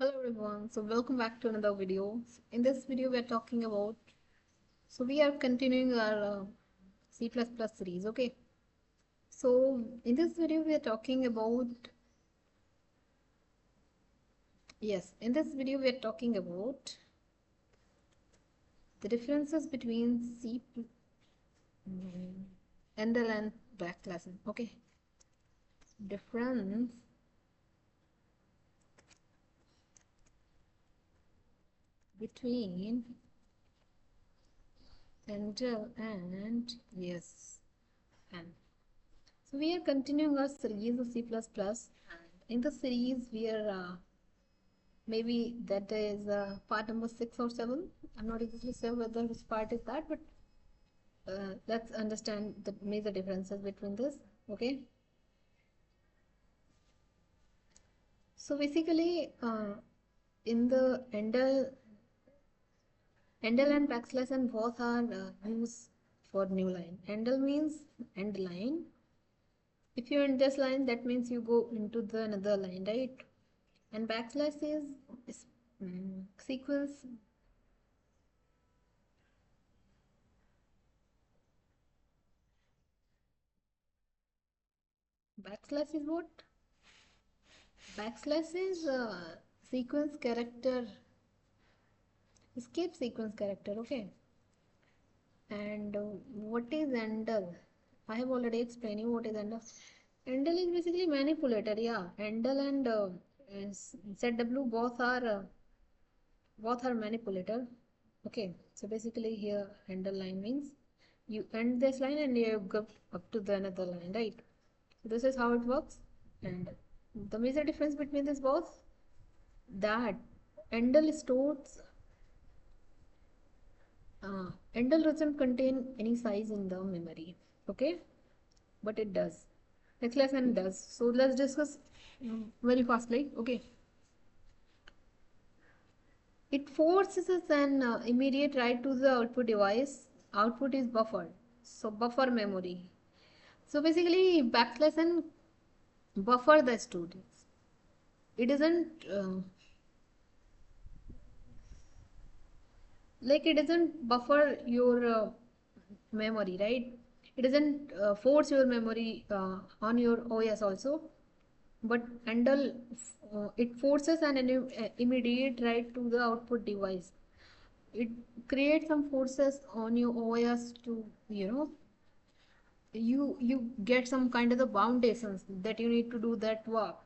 Hello everyone, so welcome back to another video. In this video we are talking about, we are continuing our C++ series, okay? So in this video we are talking about, in this video we are talking about the differences between endl and backslash, okay? Difference between endl and, and. So we are continuing our series of C++, and in the series we are maybe that is part number 6 or 7. I'm not exactly sure whether which part is that, but let's understand the major differences between this, okay? So basically, in the endl and backslash and both are used for new line. Endl means end line. If you end this line, that means you go into the another line, right? And backslash is sequence. Backslash is what? Backslash is sequence character, escape sequence character, okay? And what is endl? I have already explained you what is endl. Endl is basically manipulator, yeah. Endl and ZW both are manipulator. Okay, so basically here endl line means you end this line and you go up to the another line, right? So this is how it works. And the major difference between this both, that endl stores endl doesn't contain any size in the memory, okay, but it does. Backslash n does. So let's discuss very fastly, okay. It forces an immediate write to the output device. Output is buffered, so buffer memory. So basically backslash n buffer the students. It doesn't like it doesn't buffer your memory, right? It doesn't force your memory on your OS also, but handle it forces an immediate write to the output device. It creates some forces on your OS to, you get some kind of the foundations that you need to do that work.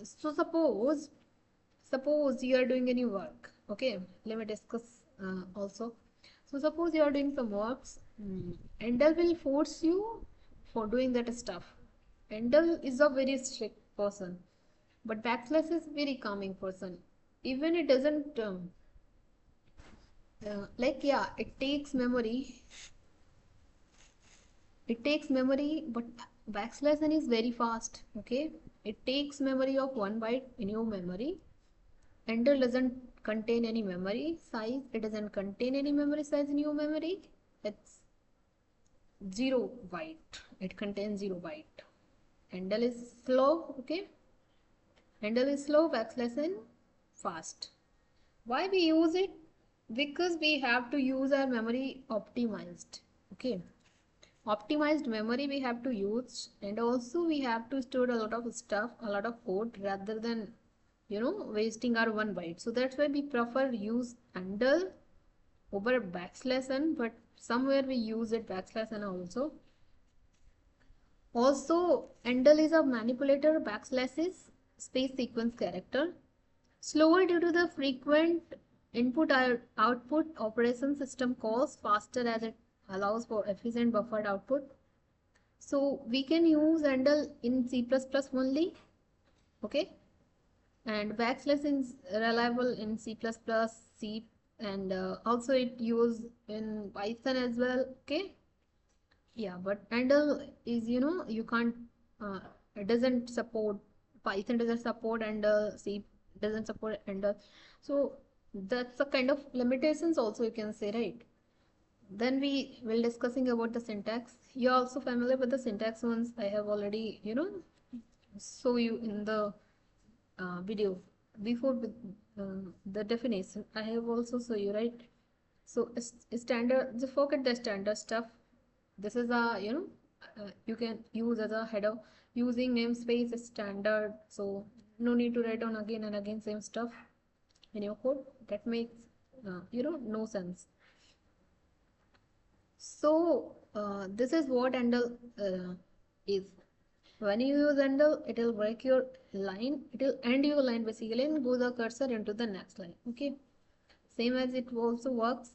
So suppose you are doing any work, okay, let me discuss also. So suppose you are doing some works, endl will force you for doing that stuff. Endl is a very strict person, but backslash is very calming person. Even it doesn't like, yeah, it takes memory, but backslash n is very fast, okay. It takes memory of 1 byte in your memory. Endl doesn't contain any memory size. It doesn't contain any memory size in your memory. It's 0 byte. It contains 0 byte. Endl is slow, okay. Endl is slow, backslash n fast. Why we use it? Because we have to use our memory optimized, okay. Optimized memory we have to use, and also we have to store a lot of stuff, a lot of code, rather than wasting our 1 byte. So that's why we prefer use endl over backslash n, but somewhere we use it backslash n also. Also endl is a manipulator, backslash is space sequence character. Slower due to the frequent input output operation system calls, faster as it allows for efficient buffered output. So we can use endl in C++ only, okay, and backslash is reliable in C++, C, and also it used in Python as well, okay. Yeah, but endl is, you can't, uh, it doesn't support, Python doesn't support endl, C doesn't support endl. So that's a kind of limitations also, you can say, right? Then we will discussing about the syntax. You're also familiar with the syntax ones. I have already, show you in the video before. the definition I have also show you, right? So standard, just forget the standard stuff. This is a, you can use as a header using namespace is standard. So no need to write on again and again same stuff in your code. That makes, no sense. So this is what endl is. When you use endl, it will break your line. It will end your line basically and go the cursor into the next line. Okay. Same as it also works.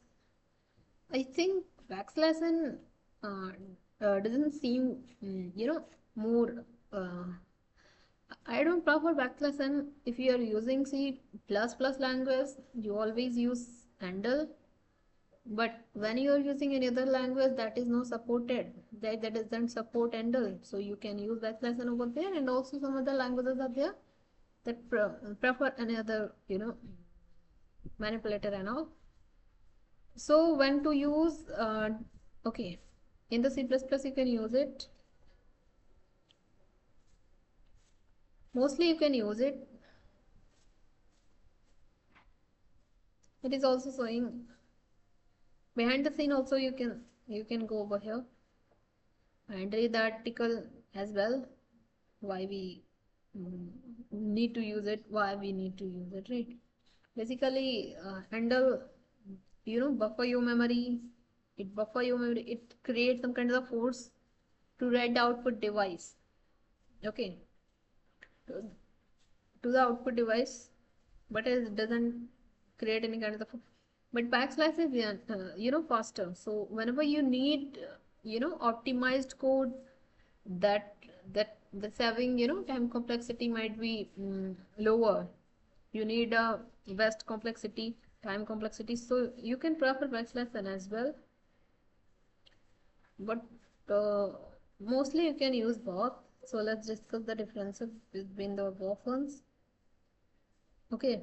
I think backslash n doesn't seem, more. I don't prefer backslash n. If you are using C++ language, you always use handle. But when you are using any other language that is not supported, that doesn't support handle, so you can use backslash n over there. And also some other languages are there that prefer any other, manipulator and all. So when to use, okay, in the C++ you can use it. Mostly you can use it. It is also showing behind the scene also. You can go over here and read the article as well. Why we need to use it, why we need to use it, right? Basically, handle, buffer your memory. It buffer your memory. It creates some kind of force to read the output device. Okay, to the output device, but it doesn't create any kind of, but backslash is, faster. So whenever you need, optimized code, that that's having, time complexity might be lower, you need a best complexity, time complexity, so you can prefer backslash n as well. But mostly you can use both. So let's discuss the differences between the both ones. Okay.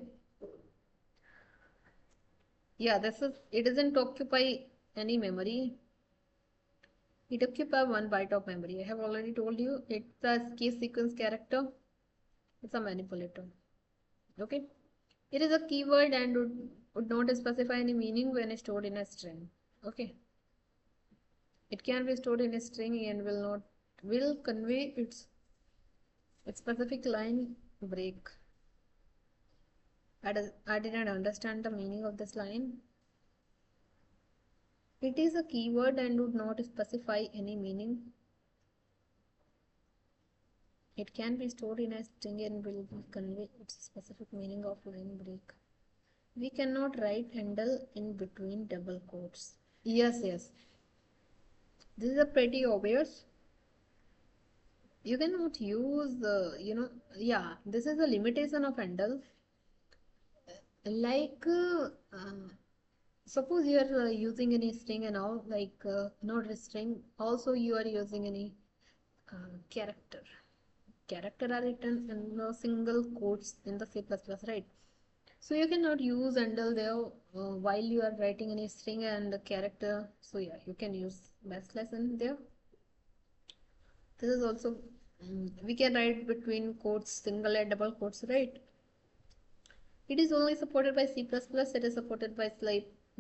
Yeah, it doesn't occupy any memory. It occupies 1 byte of memory. I have already told you it's a key sequence character. It's a manipulator. Okay. It is a keyword and would not specify any meaning when stored in a string. Okay. It can be stored in a string and will convey its specific line break. I didn't understand the meaning of this line. It is a keyword and would not specify any meaning. It can be stored in a string and will convey its specific meaning of line break. We cannot write handle in between double quotes. Yes, yes. This is a pretty obvious. You cannot use yeah, this is a limitation of handle. Like, suppose you are using any string and all, like not a string, also you are using any character. Character are written in a single quotes in the C++, right? So you cannot use handle there while you are writing any string and a character. So yeah, you can use backslash in there. This is also, we can write between quotes, single and double quotes, right? It is only supported by C++. It is supported by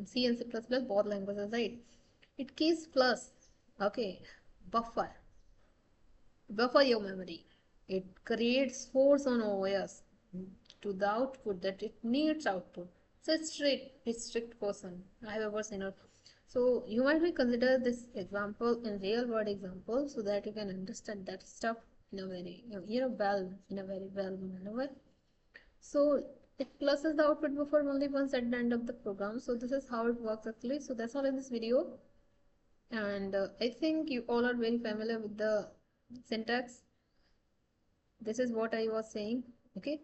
C and C++, both languages, right? It keys plus, okay, buffer. Buffer your memory. It creates force on OS to the output that it needs output. So it's strict person. I have ever seen it. So you might be consider this example in real world example so that you can understand that stuff in a very, in a very well manner. So it pluses the output buffer only once at the end of the program. So this is how it works actually. So that's all in this video. And I think you all are very familiar with the syntax. This is what I was saying. Okay.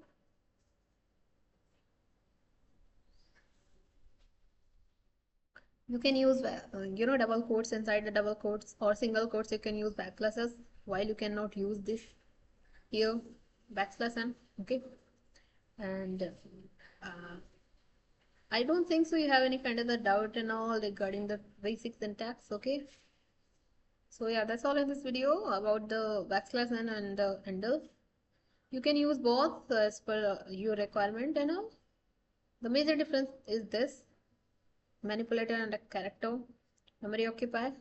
You can use, double quotes inside the double quotes or single quotes. You can use backslashes while you cannot use this here backslash n. Okay. And I don't think so you have any kind of the doubt and all regarding the basic syntax. Okay. So yeah, that's all in this video about the backslash n and the handle. You can use both as per your requirement and all. The major difference is this: manipulator and a character, memory occupier.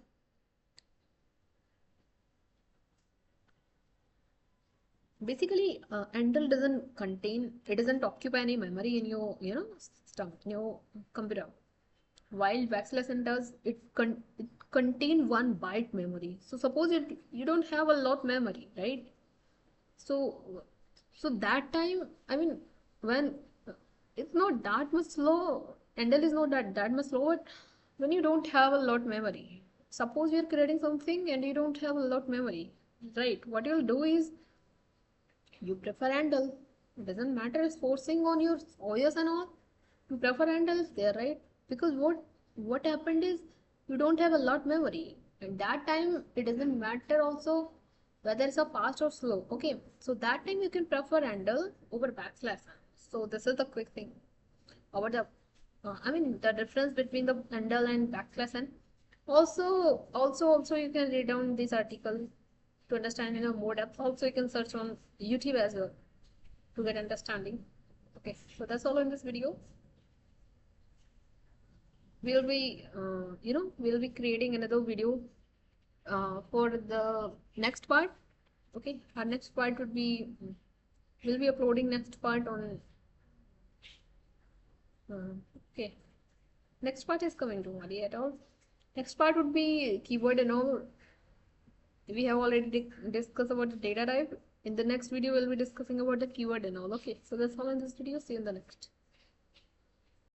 Basically, endl doesn't occupy any memory in your, system, in your computer. While backslash n does, it contain 1 byte memory. So suppose you don't have a lot memory, right? So that time, I mean, when it's not that much slow, endl is not that much slow, but when you don't have a lot memory, suppose you're creating something and you don't have a lot memory, right? What you'll do is you prefer handle. It doesn't matter it's forcing on your OS and all. You prefer handles there, right? Because what happened is you don't have a lot memory. At that time, it doesn't matter also whether it's a fast or slow. Okay, so that time you can prefer handle over backslash. So this is the quick thing about the I mean the difference between the handle and backslash n. Also you can read down this article to understand more depth. Also you can search on YouTube as well to get understanding. Okay, so that's all in this video. We'll be creating another video for the next part. Okay, our next part would be we'll be uploading next part on okay, next part is coming, don't worry at all. Next part would be keyword and all. We have already discussed about the data type. In the next video we'll be discussing about the keyword and all. Okay, so that's all in this video. See you in the next.